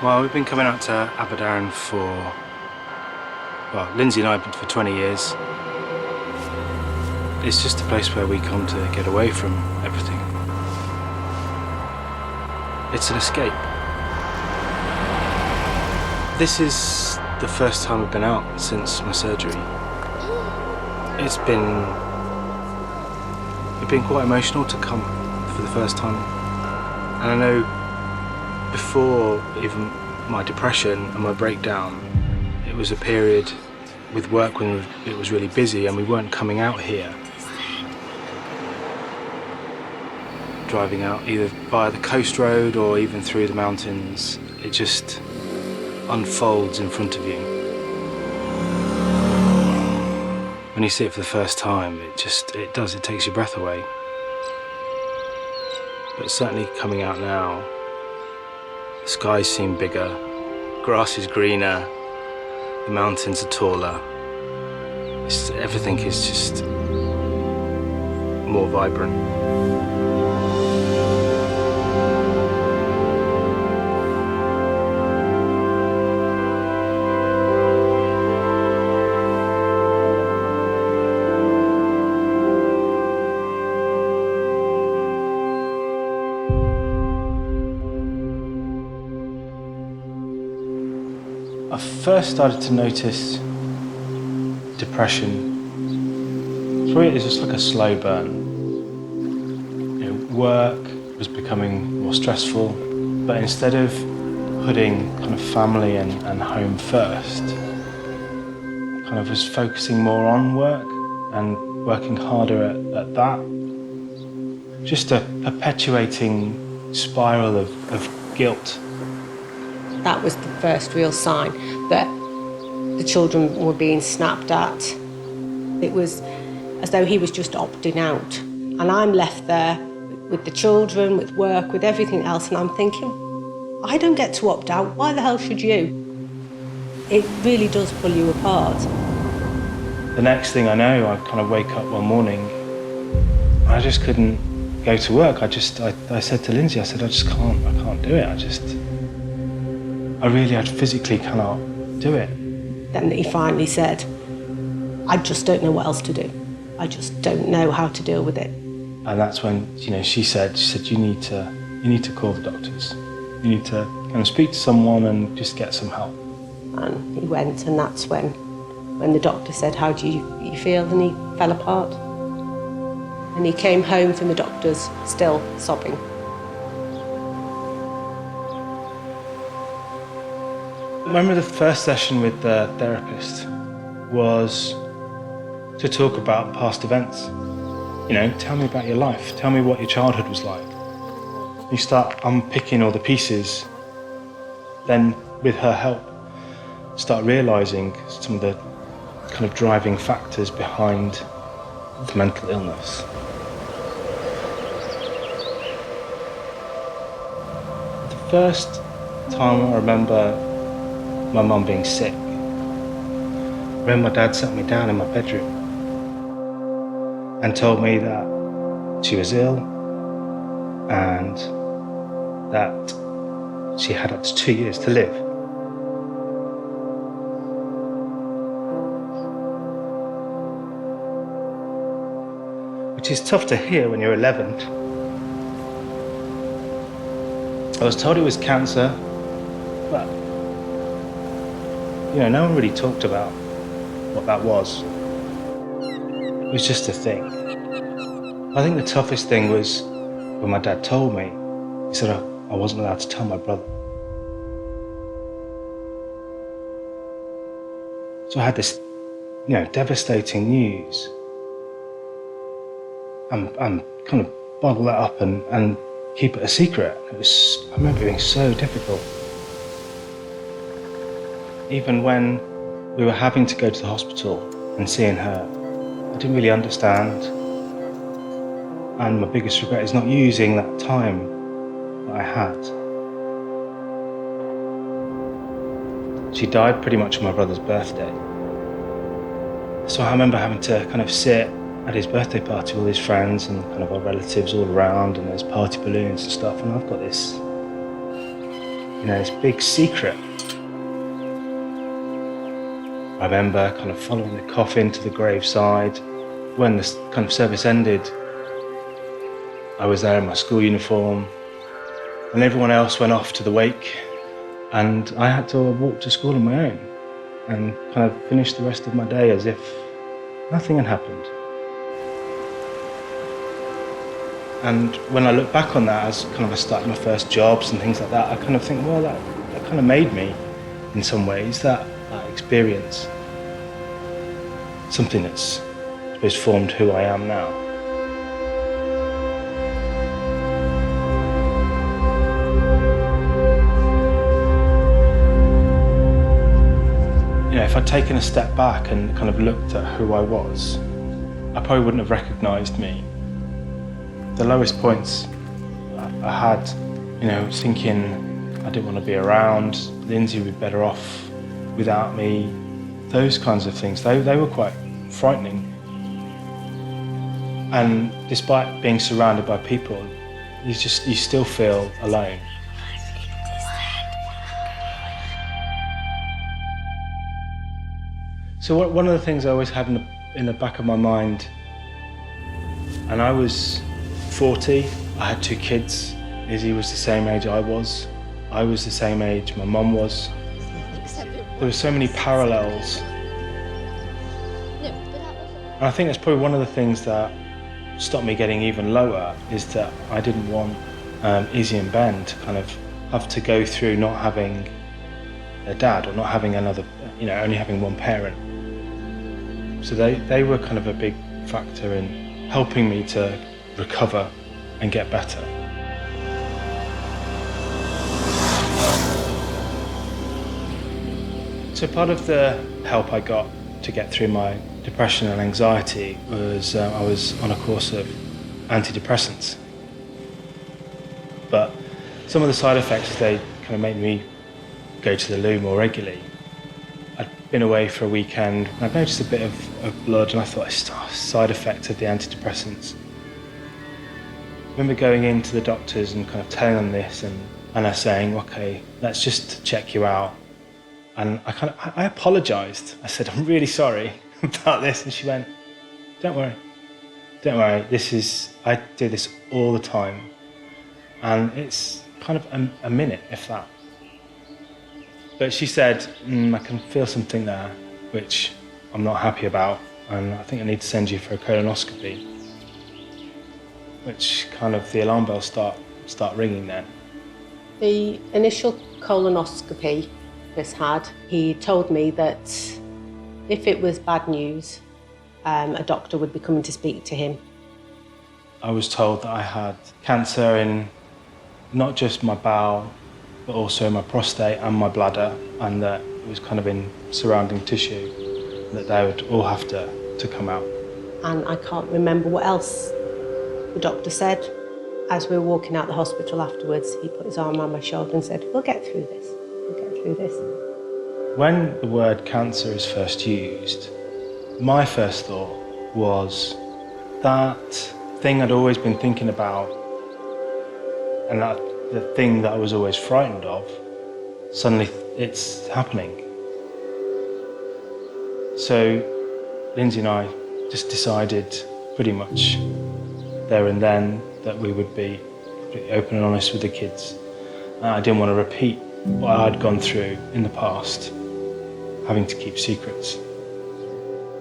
Well, we've been coming out to Aberdaron Lindsay and I have been for 20 years. It's just a place where we come to get away from everything. It's an escape. This is the first time we've been out since my surgery. It's been quite emotional to come for the first time. And I know before even my depression and my breakdown, it was a period with work when it was really busy and we weren't coming out here. Driving out either via the coast road or even through the mountains, it just unfolds in front of you. When you see it for the first time, it takes your breath away. But certainly coming out now, the skies seem bigger, grass is greener, the mountains are taller. Everything is just more vibrant. I first started to notice depression. For me, it was just like a slow burn. Work was becoming more stressful, but instead of putting kind of family and home first, I kind of was focusing more on work and working harder at that. Just a perpetuating spiral of guilt. That was the first real sign that the children were being snapped at. It was as though he was just opting out. And I'm left there with the children, with work, with everything else, and I'm thinking, I don't get to opt out, why the hell should you? It really does pull you apart. The next thing I know, I kind of wake up one morning, I just couldn't go to work. I said to Lindsay, I can't do it. I physically cannot do it. Then he finally said, I just don't know what else to do. I just don't know how to deal with it. And that's when, she said, you need to call the doctors. You need to kind of speak to someone and just get some help. And he went, and that's when the doctor said, how do you feel? And he fell apart. And he came home from the doctors still sobbing. I remember the first session with the therapist was to talk about past events. Tell me about your life. Tell me what your childhood was like. You start unpicking all the pieces. Then, with her help, start realising some of the kind of driving factors behind the mental illness. The first time I remember my mum being sick, I remember my dad sat me down in my bedroom and told me that she was ill and that she had up to 2 years to live. Which is tough to hear when you're 11. I was told it was cancer, but no one really talked about what that was. It was just a thing. I think the toughest thing was when my dad told me. He said I wasn't allowed to tell my brother. So I had this, devastating news. And kind of bottle that up and keep it a secret. I remember it being so difficult. Even when we were having to go to the hospital and seeing her, I didn't really understand. And my biggest regret is not using that time that I had. She died pretty much on my brother's birthday. So I remember having to kind of sit at his birthday party with his friends and kind of our relatives all around, and there's party balloons and stuff, and I've got this this big secret. I remember kind of following the coffin to the graveside. When the kind of service ended, I was there in my school uniform, and everyone else went off to the wake, and I had to walk to school on my own and kind of finish the rest of my day as if nothing had happened. And when I look back on that as kind of I started my first jobs and things like that, I kind of think, well, that kind of made me, in some ways, that experience. Something that's, I suppose, formed who I am now. If I'd taken a step back and kind of looked at who I was, I probably wouldn't have recognised me. The lowest points I had, thinking I didn't want to be around, Lindsay would be better off without me, those kinds of things, they were quite frightening. And despite being surrounded by people, you still feel alone. So one of the things I always had in the back of my mind, and I was 40, I had 2 kids. Izzy was the same age I was the same age my mum was. There were so many parallels. And I think that's probably one of the things that stopped me getting even lower, is that I didn't want Izzy and Ben to kind of have to go through not having a dad, or not having another, only having one parent. So they were kind of a big factor in helping me to recover and get better. So part of the help I got to get through my depression and anxiety was I was on a course of antidepressants. But some of the side effects, they kind of made me go to the loo more regularly. I'd been away for a weekend, and I'd noticed a bit of blood, and I thought, it's a side effect of the antidepressants. I remember going into the doctors and kind of telling them this, and her saying, okay, let's just check you out. And I apologised. I said, I'm really sorry about this. And she went, don't worry, I do this all the time. And it's kind of a minute, if that. But she said, I can feel something there, which I'm not happy about, and I think I need to send you for a colonoscopy. Which kind of, the alarm bells start ringing then. The initial colonoscopy Chris had, he told me that if it was bad news, a doctor would be coming to speak to him. I was told that I had cancer in not just my bowel, but also my prostate and my bladder, and that it was kind of in surrounding tissue, that they would all have to come out. And I can't remember what else the doctor said. As we were walking out the hospital afterwards, he put his arm around my shoulder and said, we'll get through this, When the word cancer is first used, my first thought was that thing I'd always been thinking about, and that the thing that I was always frightened of, suddenly it's happening. So Lindsay and I just decided pretty much there and then that we would be completely open and honest with the kids. I didn't want to repeat what I'd gone through in the past, having to keep secrets.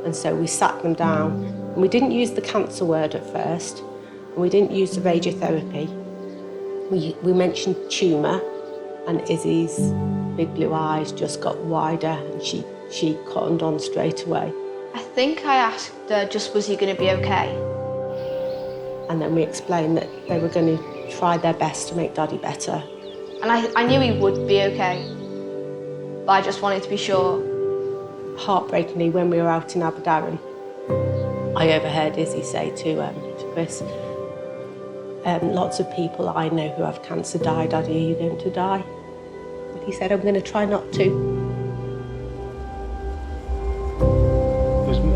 And so we sat them down, and we didn't use the cancer word at first, and we didn't use the radiotherapy. We mentioned tumour, and Izzy's big blue eyes just got wider, and she cottoned on straight away. I think I asked her, was he going to be okay? And then we explained that they were going to try their best to make Daddy better. And I knew he would be okay, but I just wanted to be sure. Heartbreakingly, when we were out in Aberdaron, I overheard Izzy say to Chris, lots of people I know who have cancer die. Daddy, are you going to die? And he said, I'm going to try not to.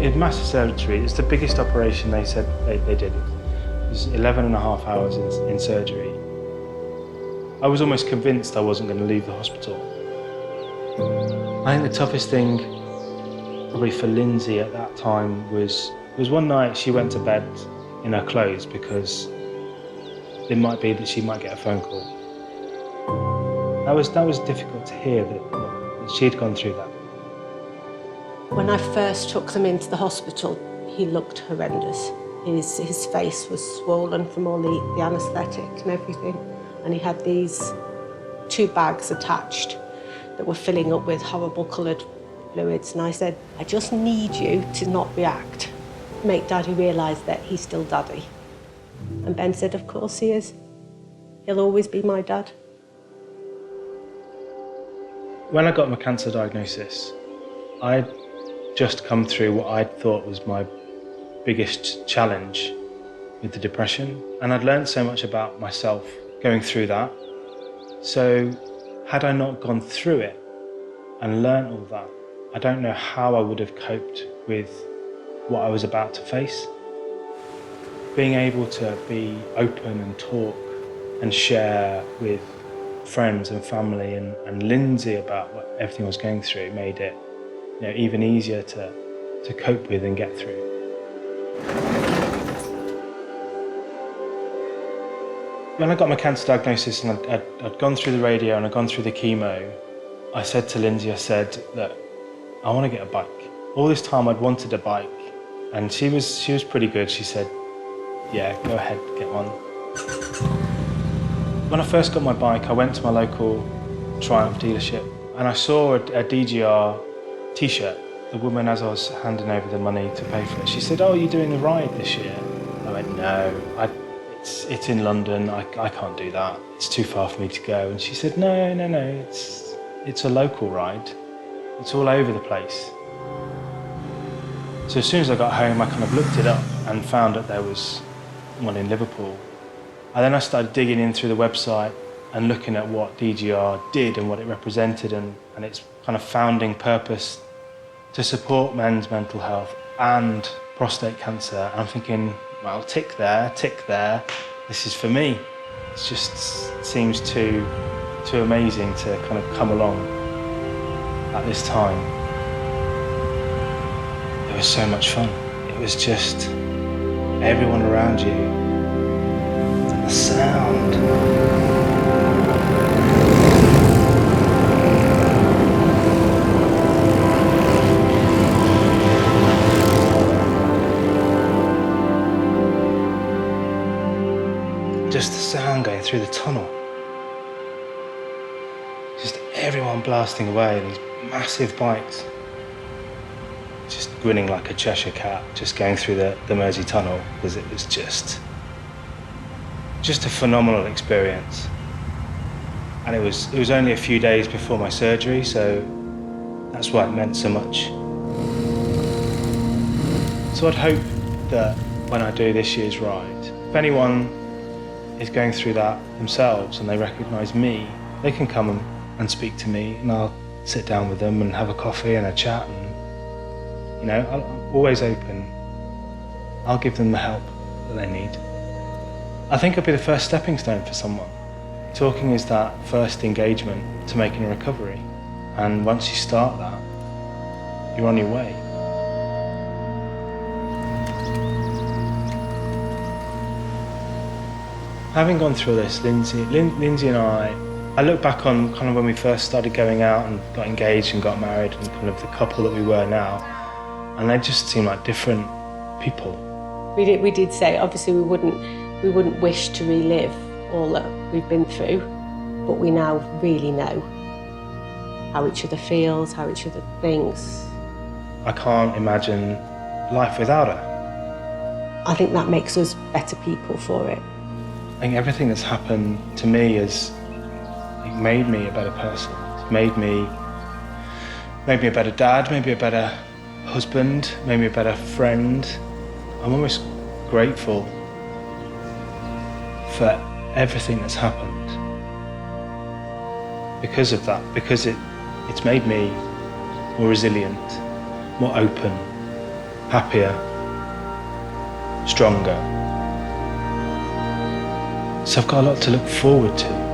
It was massive surgery. It's the biggest operation they said they did. It was 11 and a half hours in surgery. I was almost convinced I wasn't going to leave the hospital. I think the toughest thing, probably for Lindsay at that time, was one night she went to bed in her clothes because it might be that she might get a phone call. That was difficult to hear that she'd gone through that. When I first took them into the hospital, he looked horrendous. His face was swollen from all the anaesthetic and everything. And he had these 2 bags attached that were filling up with horrible coloured fluids. And I said, I just need you to not react. Make Daddy realise that he's still Daddy. And Ben said, of course he is. He'll always be my dad. When I got my cancer diagnosis, I'd just come through what I thought was my biggest challenge with the depression. And I'd learned so much about myself going through that. So had I not gone through it and learned all that, I don't know how I would have coped with what I was about to face. Being able to be open and talk and share with friends and family and Lindsay about what everything I was going through made it, even easier to cope with and get through. When I got my cancer diagnosis and I'd gone through the radio and I'd gone through the chemo, I said to Lindsay, I said that I want to get a bike. All this time I'd wanted a bike, and she was pretty good. She said, yeah, go ahead, get one. When I first got my bike, I went to my local Triumph dealership and I saw a DGR t-shirt. The woman, as I was handing over the money to pay for it, she said, oh, are you doing the ride this year? I went, no, it's in London, I can't do that. It's too far for me to go. And she said, no, it's a local ride. It's all over the place. So as soon as I got home, I kind of looked it up and found that there was one in Liverpool. And then I started digging in through the website and looking at what DGR did and what it represented and its kind of founding purpose to support men's mental health and prostate cancer. And I'm thinking, well, tick there, this is for me. It just seems too amazing to kind of come along at this time. It was so much fun. It was just everyone around you and the sound. Just the sound going through the tunnel. Just everyone blasting away, these massive bikes. Just grinning like a Cheshire cat, just going through the Mersey tunnel, because it was just a phenomenal experience. And it was only a few days before my surgery, so that's why it meant so much. So I'd hope that when I do this year's ride, if anyone is going through that themselves and they recognise me, they can come and speak to me, and I'll sit down with them and have a coffee and a chat, and I'm always open. I'll give them the help that they need. I think it'll be the first stepping stone for someone. Talking is that first engagement to making a recovery, and once you start that, you're on your way. Having gone through this, Lindsay and I look back on kind of when we first started going out and got engaged and got married and kind of the couple that we were now, and they just seem like different people. We did say, obviously we wouldn't wish to relive all that we've been through, but we now really know how each other feels, how each other thinks. I can't imagine life without her. I think that makes us better people for it. I think everything that's happened to me has made me a better person. It's made me a better dad, maybe a better husband, maybe a better friend. I'm almost grateful for everything that's happened because of that, because it's made me more resilient, more open, happier, stronger. So I've got a lot to look forward to.